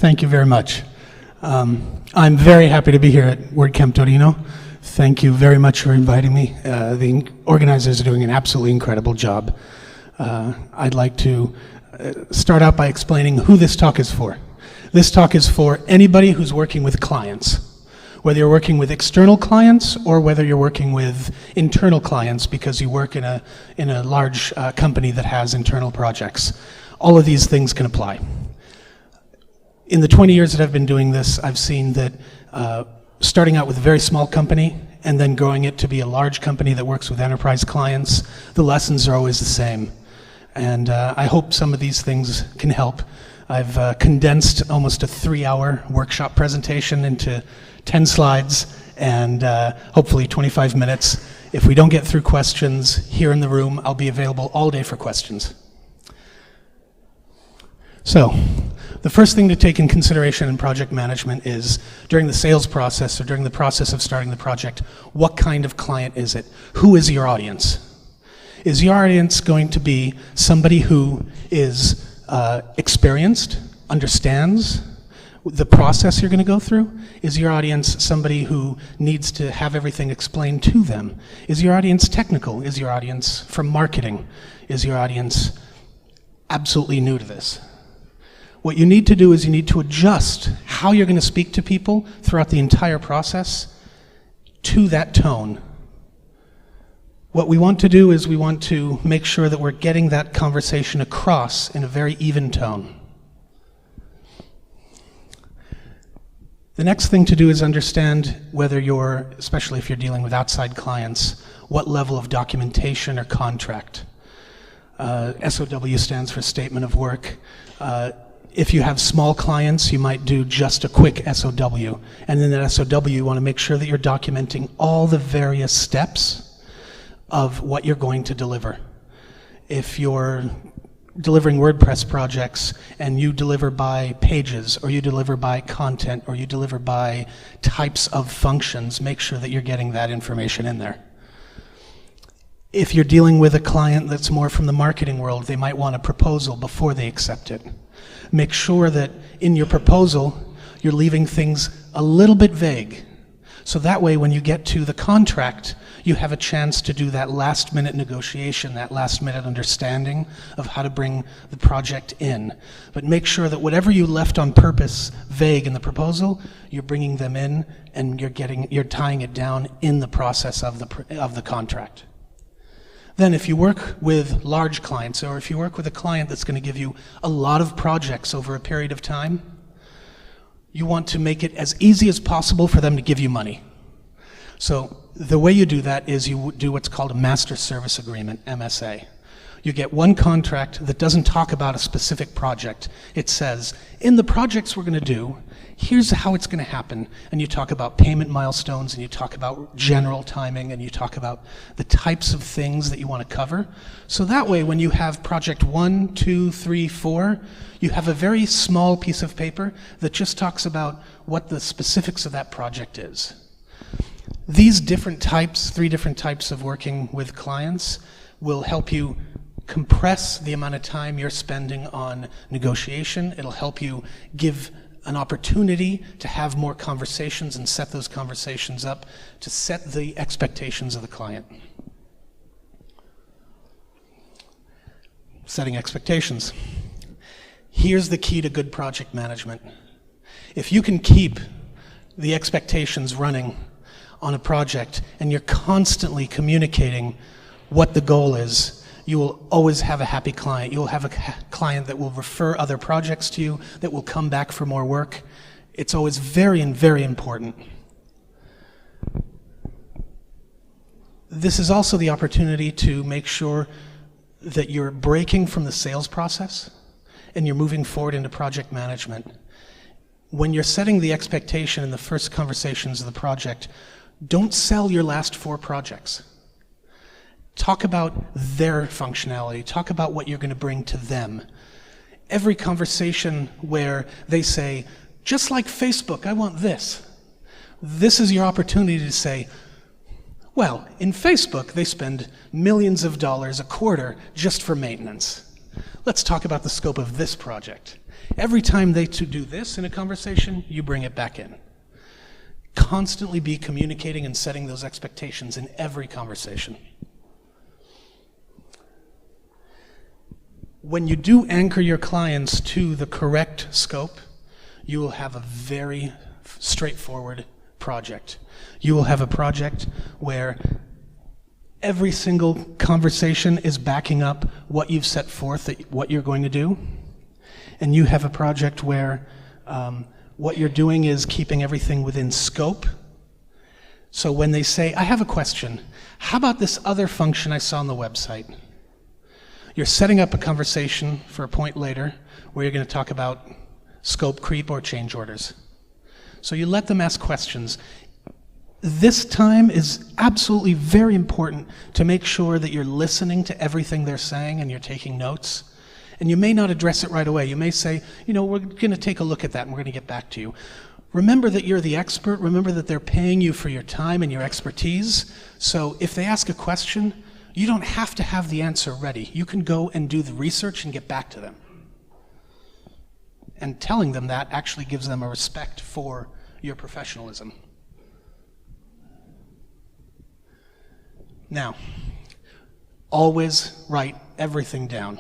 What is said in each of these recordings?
Thank you very much. I'm very happy to be here at WordCamp Torino. Thank you very much for inviting me. The organizers are doing an absolutely incredible job. I'd like to start out by explaining who this talk is for. This talk is for anybody who's working with clients, whether you're working with external clients or whether you're working with internal clients because you work in a large company that has internal projects. All of these things can apply. In the 20 years that I've been doing this, I've seen that starting out with a very small company and then growing it to be a large company that works with enterprise clients, the lessons are always the same. And I hope some of these things can help. I've condensed almost a 3-hour workshop presentation into 10 slides and hopefully 25 minutes. If we don't get through questions here in the room, I'll be available all day for questions. So, the first thing to take in consideration in project management is during the sales process or during the process of starting the project, what kind of client is it? Who is your audience? Is your audience going to be somebody who is experienced, understands the process you're going to go through? Is your audience somebody who needs to have everything explained to them? Is your audience technical? Is your audience from marketing? Is your audience absolutely new to this? What you need to do is you need to adjust how you're going to speak to people throughout the entire process to that tone. What we want to do is we want to make sure that we're getting that conversation across in a very even tone. The next thing to do is understand whether you're, especially if you're dealing with outside clients, what level of documentation or contract. SOW stands for Statement of Work. If you have small clients, you might do just a quick SOW. And in that SOW, you want to make sure that you're documenting all the various steps of what you're going to deliver. If you're delivering WordPress projects and you deliver by pages, or you deliver by content, or you deliver by types of functions, make sure that you're getting that information in there. If you're dealing with a client that's more from the marketing world, they might want a proposal before they accept it. Make sure that in your proposal, you're leaving things a little bit vague. So that way, when you get to the contract, you have a chance to do that last-minute negotiation, that last-minute understanding of how to bring the project in. But make sure that whatever you left on purpose vague in the proposal, you're bringing them in and you're tying it down in the process of the contract. Then if you work with large clients, or if you work with a client that's going to give you a lot of projects over a period of time, you want to make it as easy as possible for them to give you money. So the way you do that is you do what's called a master service agreement, MSA. You get one contract that doesn't talk about a specific project. It says, in the projects we're going to do, here's how it's going to happen. And you talk about payment milestones, and you talk about general timing, and you talk about the types of things that you want to cover. So that way, when you have project 1, 2, 3, 4, you have a very small piece of paper that just talks about what the specifics of that project is. These different types, 3 different types of working with clients, will help you compress the amount of time you're spending on negotiation. It'll help you give an opportunity to have more conversations and set those conversations up to set the expectations of the client. Setting expectations. Here's the key to good project management. If you can keep the expectations running on a project and you're constantly communicating what the goal is, you will always have a happy client. You'll have a client that will refer other projects to you, that will come back for more work. It's always very, very important. This is also the opportunity to make sure that you're breaking from the sales process and you're moving forward into project management. When you're setting the expectation in the first conversations of the project, don't sell your last 4 projects. Talk about their functionality. Talk about what you're going to bring to them. Every conversation where they say, just like Facebook, I want this. This is your opportunity to say, well, in Facebook, they spend millions of dollars a quarter just for maintenance. Let's talk about the scope of this project. Every time they do this in a conversation, you bring it back in. Constantly be communicating and setting those expectations in every conversation. When you do anchor your clients to the correct scope, you will have a very straightforward project. You will have a project where every single conversation is backing up what you've set forth, what you're going to do. And you have a project where what you're doing is keeping everything within scope. So when they say, I have a question, how about this other function I saw on the website? You're setting up a conversation for a point later where you're going to talk about scope creep or change orders. So you let them ask questions. This time is absolutely very important to make sure that you're listening to everything they're saying and you're taking notes. And you may not address it right away. You may say, we're going to take a look at that and we're going to get back to you. Remember that you're the expert. Remember that they're paying you for your time and your expertise. So if they ask a question, you don't have to have the answer ready. You can go and do the research and get back to them. And telling them that actually gives them a respect for your professionalism. Now, always write everything down.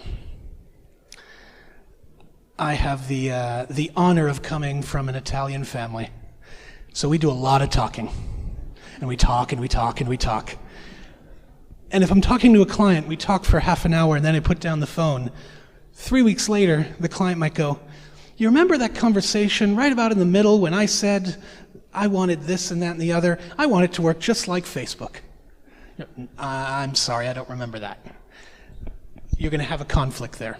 I have the honor of coming from an Italian family. So we do a lot of talking. And we talk and we talk and we talk. And if I'm talking to a client, we talk for half an hour and then I put down the phone. 3 weeks later, the client might go, you remember that conversation right about in the middle when I said I wanted this and that and the other? I want it to work just like Facebook. I'm sorry, I don't remember that. You're going to have a conflict there.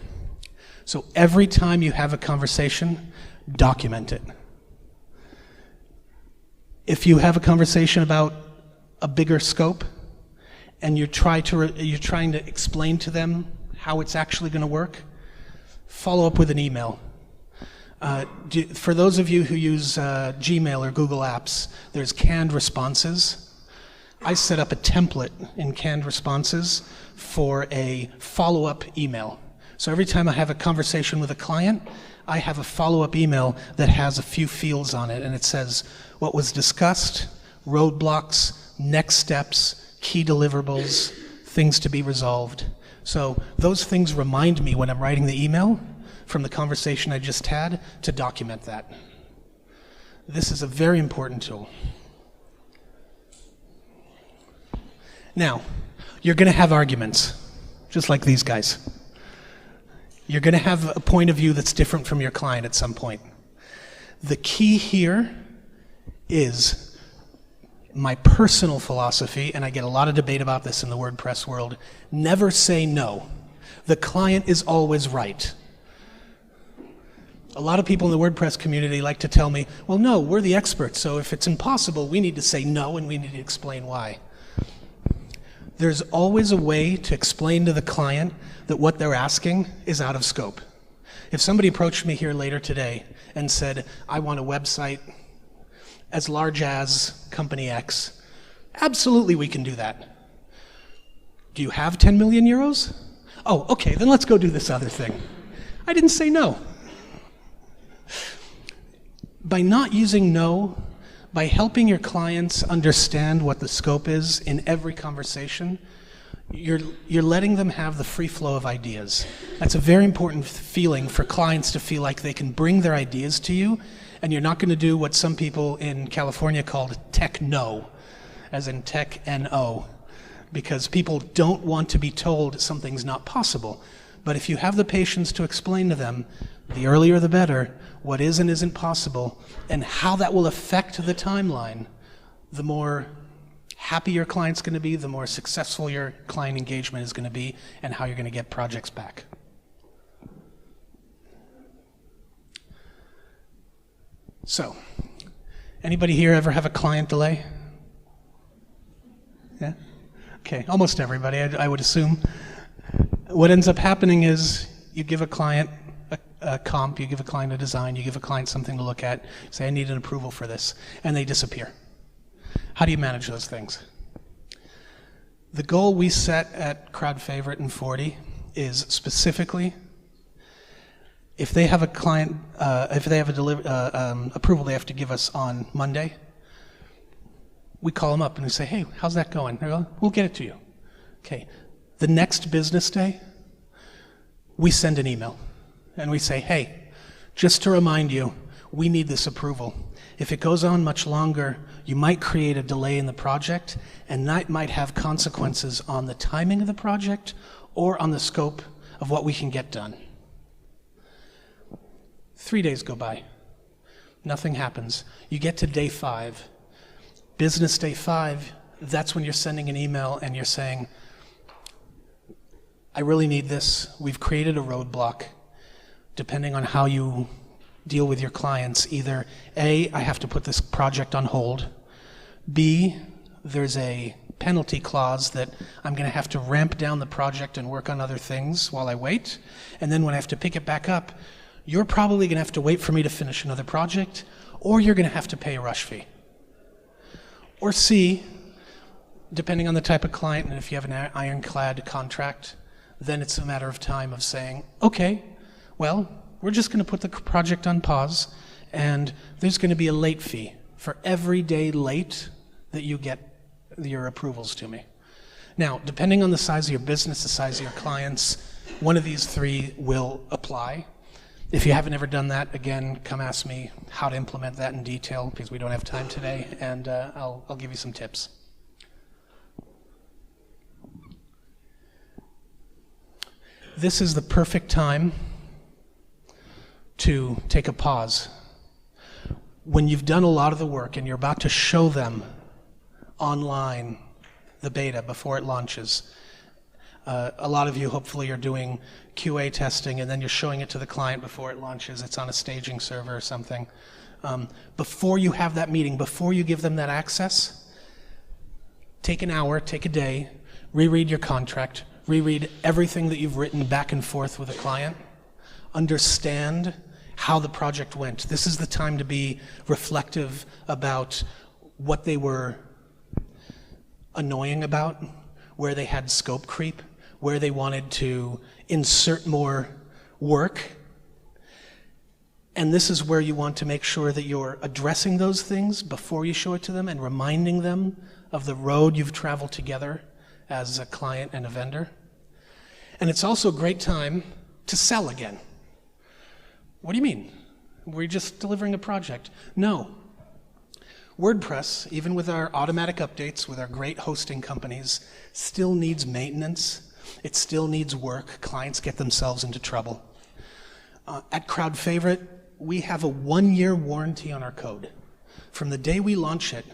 So every time you have a conversation, document it. If you have a conversation about a bigger scope and you're trying to explain to them how it's actually going to work, follow up with an email. For those of you who use Gmail or Google Apps, there's canned responses. I set up a template in canned responses for a follow-up email. So every time I have a conversation with a client, I have a follow-up email that has a few fields on it, and it says what was discussed, roadblocks, next steps, key deliverables, things to be resolved. So those things remind me when I'm writing the email from the conversation I just had to document that. This is a very important tool. Now, you're going to have arguments, just like these guys. You're going to have a point of view that's different from your client at some point. The key here is my personal philosophy, and I get a lot of debate about this in the WordPress world, never say no. The client is always right. A lot of people in the WordPress community like to tell me, well, no, we're the experts, so if it's impossible, we need to say no and we need to explain why. There's always a way to explain to the client that what they're asking is out of scope. If somebody approached me here later today and said, I want a website as large as company X, absolutely we can do that. Do you have 10 million euros? Oh, okay, then let's go do this other thing. I didn't say no. By not using no, by helping your clients understand what the scope is in every conversation, you're letting them have the free flow of ideas. That's a very important feeling for clients to feel like they can bring their ideas to you, and you're not going to do what some people in California called tech no, as in tech N-O, because people don't want to be told something's not possible. But if you have the patience to explain to them, the earlier the better, what is and isn't possible, and how that will affect the timeline, the more happy your client's going to be, the more successful your client engagement is going to be, and how you're going to get projects back. So, anybody here ever have a client delay? Yeah? Okay, almost everybody, I would assume. What ends up happening is you give a client a comp, you give a client a design, you give a client something to look at, say, I need an approval for this, and they disappear. How do you manage those things? The goal we set at Crowd Favorite and 40 is specifically If they have a client, if they have a approval they have to give us on Monday, we call them up and we say, hey, how's that going? They go, we'll get it to you. Okay. The next business day, we send an email and we say, hey, just to remind you, we need this approval. If it goes on much longer, you might create a delay in the project, and that might have consequences on the timing of the project or on the scope of what we can get done. 3 days go by. Nothing happens. You get to day 5. Business day 5, that's when you're sending an email and you're saying, I really need this. We've created a roadblock. Depending on how you deal with your clients, either A, I have to put this project on hold, B, there's a penalty clause that I'm going to have to ramp down the project and work on other things while I wait, and then when I have to pick it back up, you're probably going to have to wait for me to finish another project, or you're going to have to pay a rush fee. Or C, depending on the type of client, and if you have an ironclad contract, then it's a matter of time of saying, okay, well, we're just going to put the project on pause, and there's going to be a late fee for every day late that you get your approvals to me. Now, depending on the size of your business, the size of your clients, one of these 3 will apply. If you haven't ever done that, again, come ask me how to implement that in detail, because we don't have time today, and I'll give you some tips. This is the perfect time to take a pause. When you've done a lot of the work and you're about to show them online the beta before it launches, a lot of you hopefully are doing QA testing and then you're showing it to the client before it launches. It's on a staging server or something. Before you have that meeting, before you give them that access, take an hour, take a day, reread your contract, reread everything that you've written back and forth with a client, understand how the project went. This is the time to be reflective about what they were annoying about, where they had scope creep, where they wanted to insert more work. And this is where you want to make sure that you're addressing those things before you show it to them and reminding them of the road you've traveled together as a client and a vendor. And it's also a great time to sell again. What do you mean? We're just delivering a project. No. WordPress, even with our automatic updates, with our great hosting companies, still needs maintenance. It still needs work. Clients get themselves into trouble. At CrowdFavorite, we have a 1-year warranty on our code. From the day we launch it,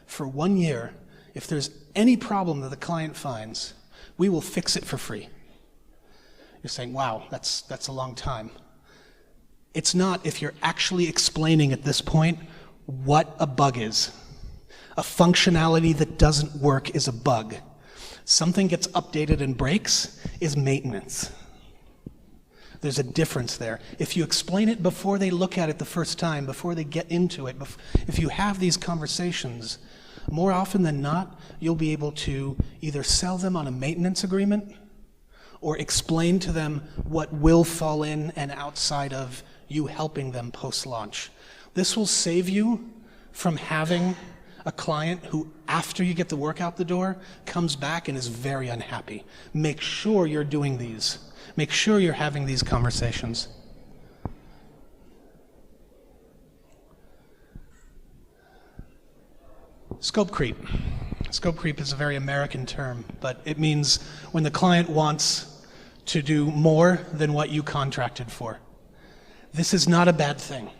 for 1 year, if there's any problem that the client finds, we will fix it for free. You're saying, wow, that's a long time. It's not if you're actually explaining at this point what a bug is. A functionality that doesn't work is a bug. Something gets updated and breaks is maintenance. There's a difference there. If you explain it before they look at it the first time, before they get into it, if you have these conversations, more often than not, you'll be able to either sell them on a maintenance agreement or explain to them what will fall in and outside of you helping them post-launch. This will save you from having a client who, after you get the work out the door, comes back and is very unhappy. Make sure you're doing these. Make sure you're having these conversations. Scope creep. Scope creep is a very American term, but it means when the client wants to do more than what you contracted for. This is not a bad thing.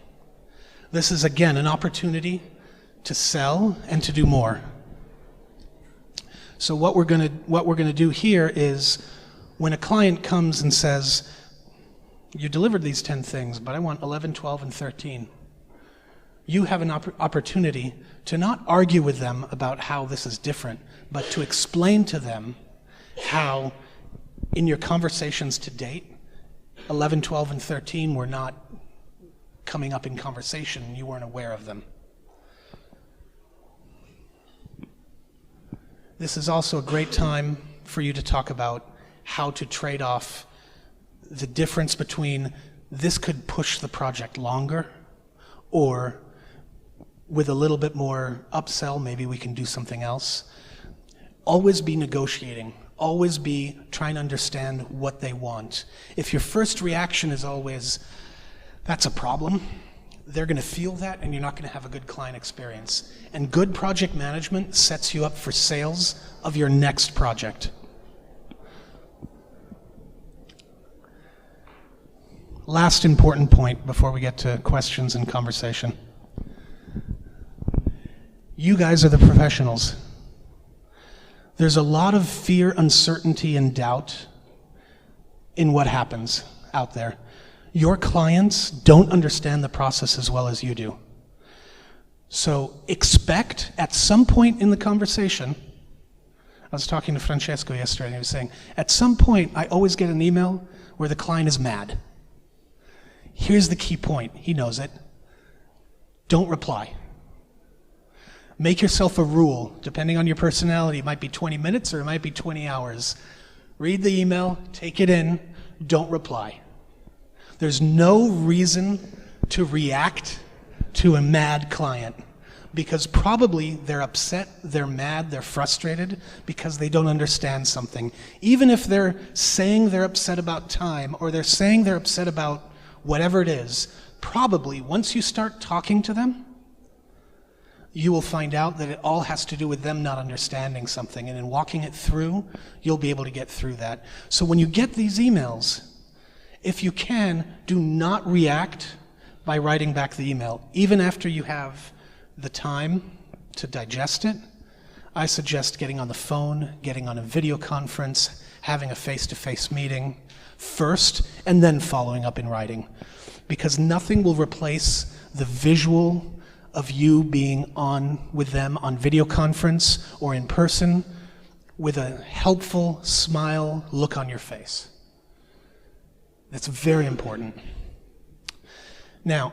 This is, again, an opportunity to sell and to do more. So what we're going to do here is when a client comes and says, you delivered these 10 things, but I want 11, 12, and 13. You have an opportunity to not argue with them about how this is different, but to explain to them how in your conversations to date, 11, 12, and 13 were not coming up in conversation and you weren't aware of them. This is also a great time for you to talk about how to trade off the difference between this could push the project longer, or with a little bit more upsell, maybe we can do something else. Always be negotiating. Always be trying to understand what they want. If your first reaction is always, that's a problem, they're going to feel that and you're not going to have a good client experience. And good project management sets you up for sales of your next project. Last important point before we get to questions and conversation. You guys are the professionals. There's a lot of fear, uncertainty, and doubt in what happens out there. Your clients don't understand the process as well as you do. So expect at some point in the conversation, I was talking to Francesco yesterday and he was saying, at some point I always get an email where the client is mad. Here's the key point, he knows it. Don't reply. Make yourself a rule, depending on your personality. It might be 20 minutes or it might be 20 hours. Read the email, take it in, don't reply. There's no reason to react to a mad client because probably they're upset, they're mad, they're frustrated because they don't understand something. Even if they're saying they're upset about time or they're saying they're upset about whatever it is, probably once you start talking to them, you will find out that it all has to do with them not understanding something, and in walking it through, you'll be able to get through that. So when you get these emails, if you can, do not react by writing back the email. Even after you have the time to digest it, I suggest getting on the phone, getting on a video conference, having a face-to-face meeting first, and then following up in writing. Because nothing will replace the visual of you being on with them on video conference or in person with a helpful smile, look on your face. That's very important. Now,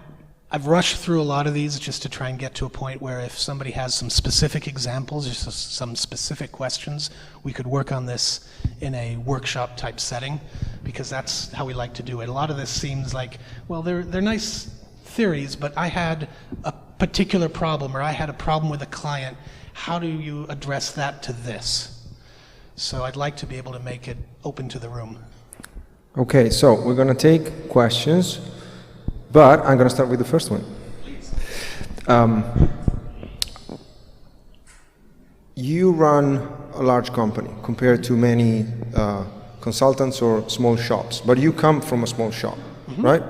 I've rushed through a lot of these just to try and get to a point where if somebody has some specific examples or some specific questions, we could work on this in a workshop type setting, because that's how we like to do it. A lot of this seems like, well, they're nice theories, but I had a particular problem, or I had a problem with a client. How do you address that to this? So I'd like to be able to make it open to the room. Okay, so we're going to take questions, but I'm going to start with the first one. Please. You run a large company compared to many consultants or small shops, but you come from a small shop, right?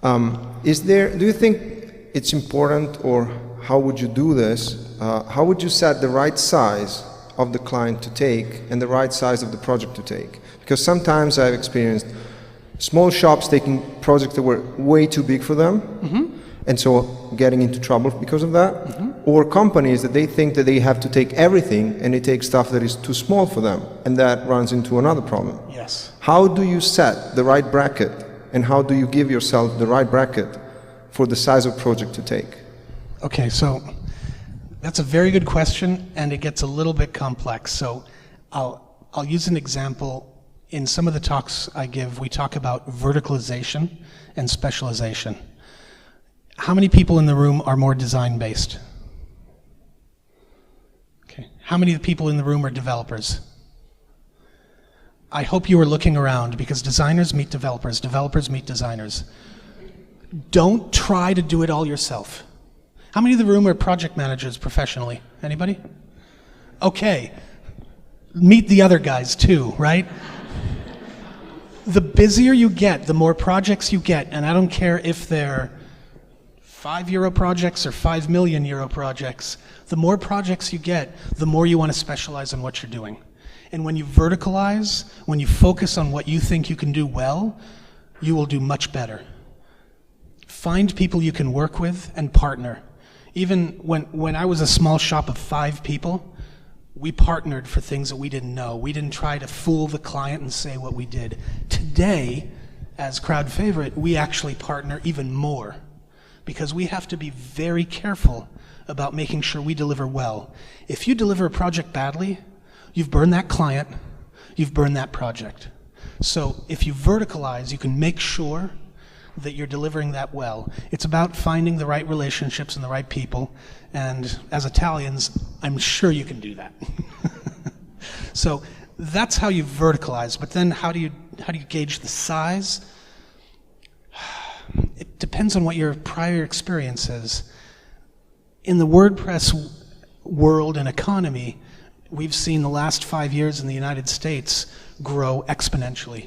Yeah. Do you think it's important, or how would you do this? How would you set the right size of the client to take and the right size of the project to take? Because sometimes I've experienced small shops taking projects that were way too big for them, and so getting into trouble because of that, or companies that they think that they have to take everything and they take stuff that is too small for them, and that runs into another problem. Yes. How do you set the right bracket, and how do you give yourself the right bracket for the size of project to take? Okay, so that's a very good question, and it gets a little bit complex. So I'll use an example. In some of the talks I give, we talk about verticalization and specialization. How many people in the room are more design-based? Okay. How many of the people in the room are developers? I hope you are looking around, because designers meet developers, developers meet designers. Don't try to do it all yourself. How many in the room are project managers professionally? Anybody? Okay. Meet the other guys too, right? The busier you get, the more projects you get, and I don't care if they're €5 projects or €5 million projects, the more projects you get, the more you want to specialize in what you're doing. And when you verticalize, when you focus on what you think you can do well, you will do much better. Find people you can work with and partner. Even when I was a small shop of 5 people, we partnered for things that we didn't know. We didn't try to fool the client and say what we did. Today, as crowd favorite, we actually partner even more, because we have to be very careful about making sure we deliver well. If you deliver a project badly, you've burned that client, you've burned that project. So if you verticalize, you can make sure that you're delivering that well. It's about finding the right relationships and the right people, and as Italians, I'm sure you can do that. So that's how you verticalize, but then how do you gauge the size? It depends on what your prior experience is. In the WordPress world and economy, we've seen the last 5 years in the United States grow exponentially.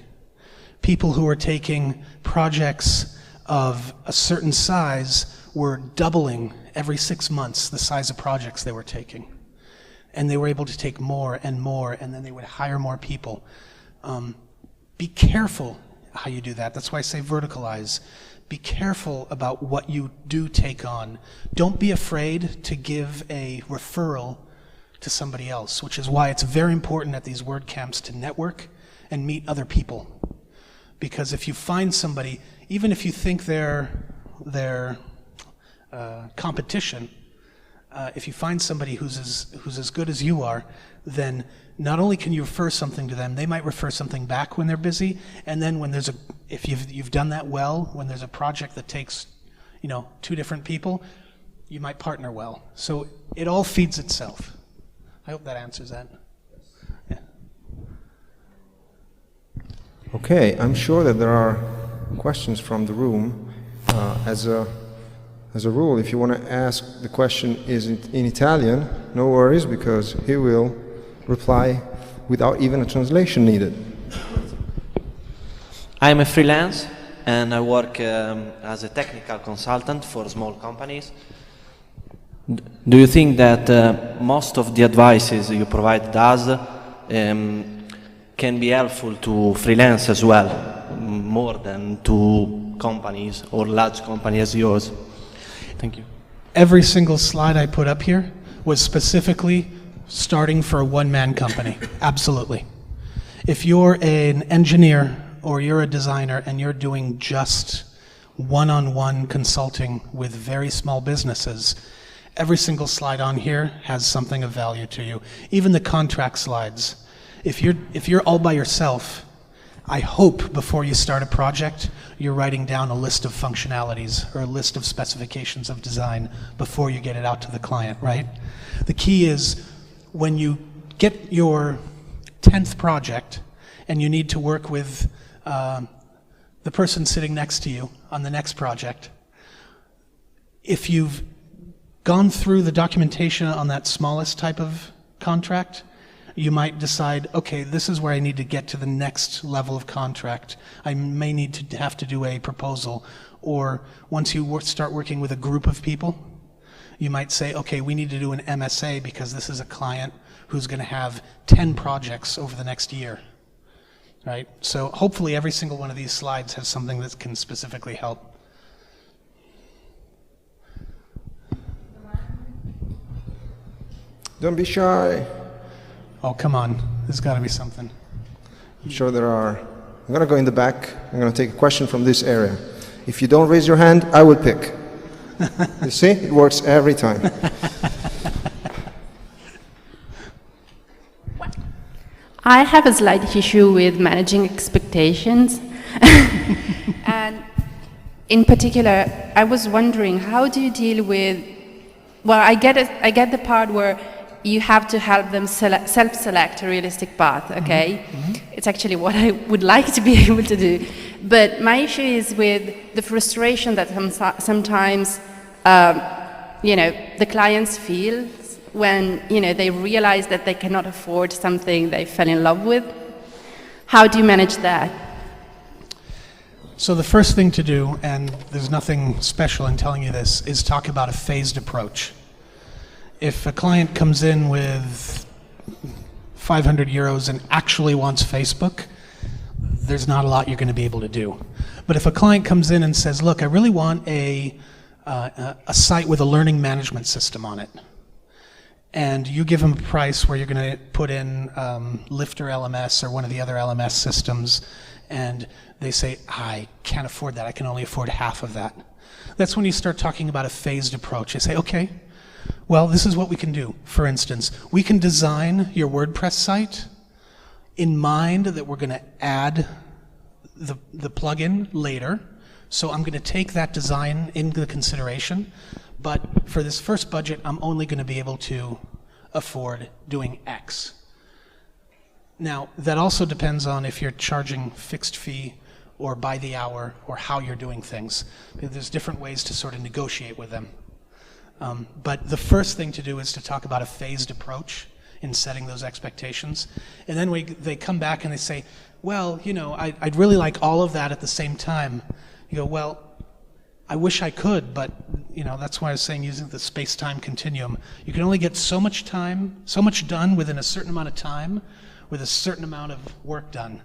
People who are taking projects of a certain size were doubling every 6 months the size of projects they were taking. And they were able to take more, and then they would hire more people. Be careful how you do that. That's why I say verticalize. Be careful about what you do take on. Don't be afraid to give a referral to somebody else, which is why it's very important at these WordCamps to network and meet other people. Because if you find somebody, even if you think they're competition, if you find somebody who's as good as you are, then not only can you refer something to them, they might refer something back when they're busy, and then when if you've done that well, when there's a project that takes, 2 different people, you might partner well. So it all feeds itself. I hope that answers that. Yeah. Okay, I'm sure that there are questions from the room. As a rule, if you want to ask the question in Italian, no worries, because he will reply without even a translation needed. I'm a freelance and I work as a technical consultant for small companies. Do you think that most of the advices you provide us can be helpful to freelance as well, more than to companies or large companies as yours? Thank you. Every single slide I put up here was specifically starting for a one-man company. Absolutely. If you're an engineer or you're a designer and you're doing just one-on-one consulting with very small businesses, every single slide on here has something of value to you. Even the contract slides. If you're all by yourself, I hope before you start a project, you're writing down a list of functionalities or a list of specifications of design before you get it out to the client, right? The key is when you get your 10th project and you need to work with the person sitting next to you on the next project, if you've gone through the documentation on that smallest type of contract, you might decide, okay, this is where I need to get to the next level of contract. I may need to have to do a proposal. Or once you start working with a group of people, you might say, okay, we need to do an MSA because this is a client who's going to have 10 projects over the next year. Right? So hopefully every single one of these slides has something that can specifically help. Don't be shy. Oh, come on. There's got to be something. I'm sure there are. I'm going to go in the back. I'm going to take a question from this area. If you don't raise your hand, I will pick. You see? It works every time. I have a slight issue with managing expectations. And in particular, I was wondering, how do you deal with, well, I get the part where you have to help them self-select a realistic path, okay? Mm-hmm. It's actually what I would like to be able to do. But my issue is with the frustration that sometimes, the clients feel when, they realize that they cannot afford something they fell in love with. How do you manage that? So the first thing to do, and there's nothing special in telling you this, is talk about a phased approach. If a client comes in with 500 euros and actually wants Facebook, there's not a lot you're going to be able to do. But if a client comes in and says, look, I really want a site with a learning management system on it, and you give them a price where you're going to put in Lifter LMS or one of the other LMS systems, and they say, I can't afford that, I can only afford half of that. That's when you start talking about a phased approach. You say, okay, well, this is what we can do. For instance, we can design your WordPress site in mind that we're going to add the plugin later. So I'm going to take that design into consideration. But for this first budget, I'm only going to be able to afford doing X. Now, that also depends on if you're charging fixed fee or by the hour or how you're doing things. There's different ways to sort of negotiate with them. But the first thing to do is to talk about a phased approach in setting those expectations. And then they come back and they say, well, you know, I'd really like all of that at the same time. You go, well, I wish I could, but you know, that's why I was saying using the space-time continuum. You can only get so much time, so much done within a certain amount of time, with a certain amount of work done.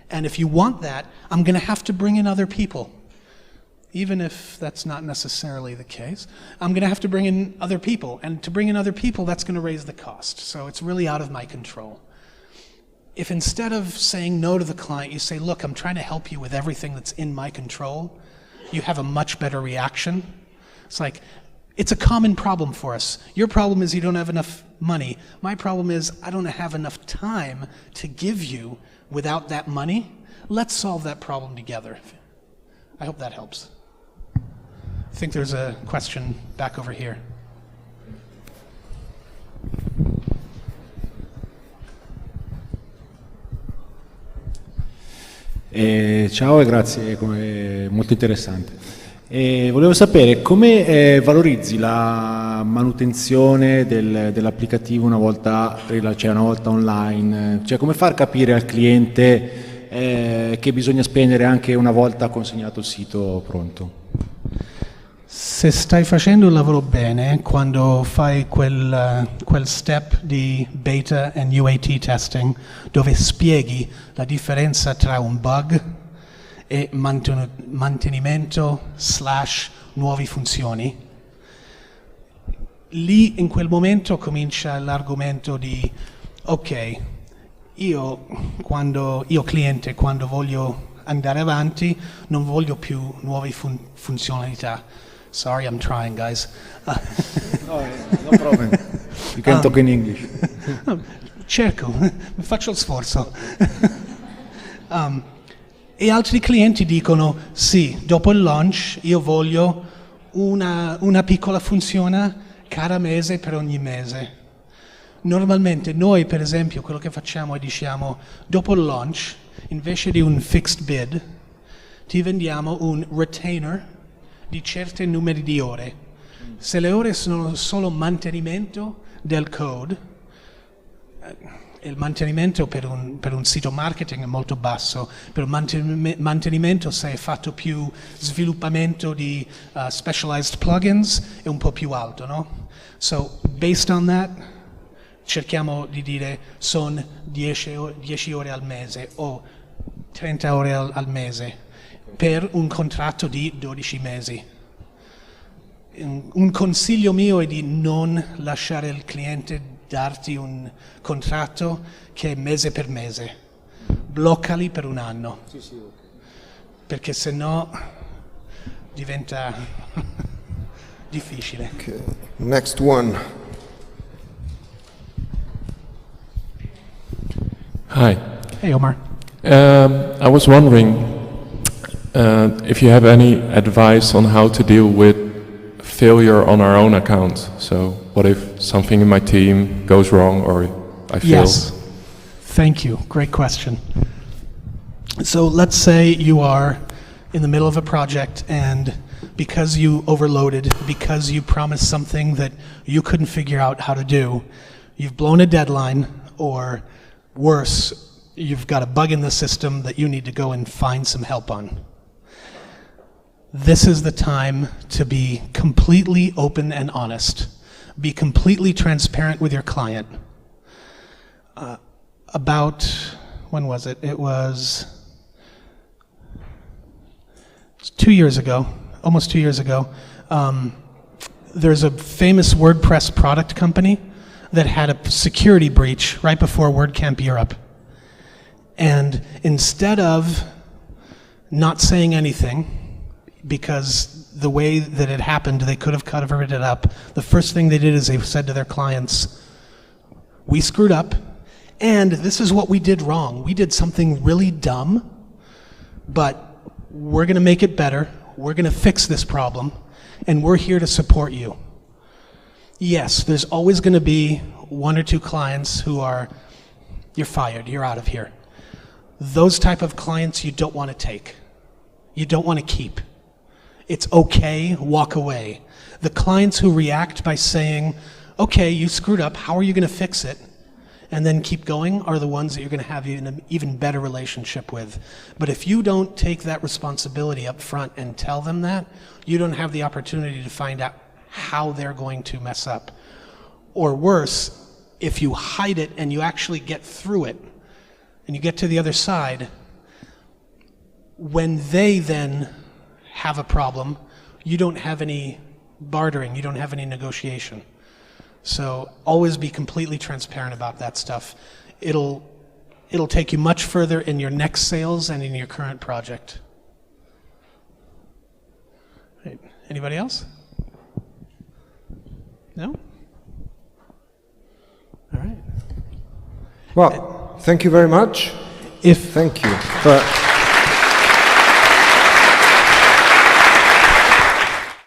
And if you want that, I'm going to have to bring in other people. Even if that's not necessarily the case, I'm going to have to bring in other people. And to bring in other people, that's going to raise the cost. So it's really out of my control. If instead of saying no to the client, you say, look, I'm trying to help you with everything that's in my control, you have a much better reaction. It's like, it's a common problem for us. Your problem is you don't have enough money. My problem is I don't have enough time to give you without that money. Let's solve that problem together. I hope that helps. I think there's a question back over here. Ciao e grazie, molto interessante. Volevo sapere come valorizzi la manutenzione dell'applicativo una volta online, cioè come far capire al cliente che bisogna spendere anche una volta consegnato il sito pronto. Se stai facendo il lavoro bene, quando fai quel step di beta and UAT testing, dove spieghi la differenza tra un bug e mantenimento / nuove funzioni, lì in quel momento comincia l'argomento di ok, io cliente, quando voglio andare avanti, non voglio più nuove funzionalità. Sorry, I'm trying, guys. No problem. You can talk in English. Cerco, faccio il sforzo. E altri clienti dicono, sì, dopo il launch io voglio una piccola funzione cada mese per ogni mese. Normalmente noi, per esempio, quello che facciamo è diciamo, dopo il launch, invece di un fixed bid, ti vendiamo un retainer di certi numeri di ore. Se le ore sono solo mantenimento del code, il mantenimento per un sito marketing è molto basso, per un mantenimento se è fatto più sviluppamento di specialized plugins è un po' più alto, no? So, based on that, cerchiamo di dire sono 10 ore al mese o 30 ore al mese per un contratto di 12 mesi. Un consiglio mio è di non lasciare il cliente darti un contratto che è mese per mese. Bloccali per un anno. Sì, okay. Perché se no diventa difficile. Okay. Next one. Hi. Hey, Omar. I was wondering if you have any advice on how to deal with failure on our own account. So what if something in my team goes wrong or I fail? Yes. Thank you. Great question. So let's say you are in the middle of a project and because you overloaded, because you promised something that you couldn't figure out how to do, you've blown a deadline, or worse, you've got a bug in the system that you need to go and find some help on. This is the time to be completely open and honest. Be completely transparent with your client. When was it? It was 2 years ago, almost 2 years ago. There's a famous WordPress product company that had a security breach right before WordCamp Europe. And instead of not saying anything, because the way that it happened, they could have covered it up, the first thing they did is they said to their clients, we screwed up, And this is what we did wrong. We did something really dumb, but we're going to make it better. We're going to fix this problem, and we're here to support you. Yes, there's always going to be one or two clients who are, you're fired, you're out of here. Those type of clients you don't want to take. You don't want to keep. It's okay, walk away. The clients who react by saying, okay, you screwed up, how are you going to fix it? And then keep going are the ones that you're going to have an even better relationship with. But if you don't take that responsibility up front and tell them that, you don't have the opportunity to find out how they're going to mess up. Or worse, if you hide it and you actually get through it, and you get to the other side, when they then have a problem, you don't have any bartering, you don't have any negotiation. So always be completely transparent about that stuff. It'll take you much further in your next sales and in your current project. Right. Anybody else? No? All right. Well, thank you very much. Thank you.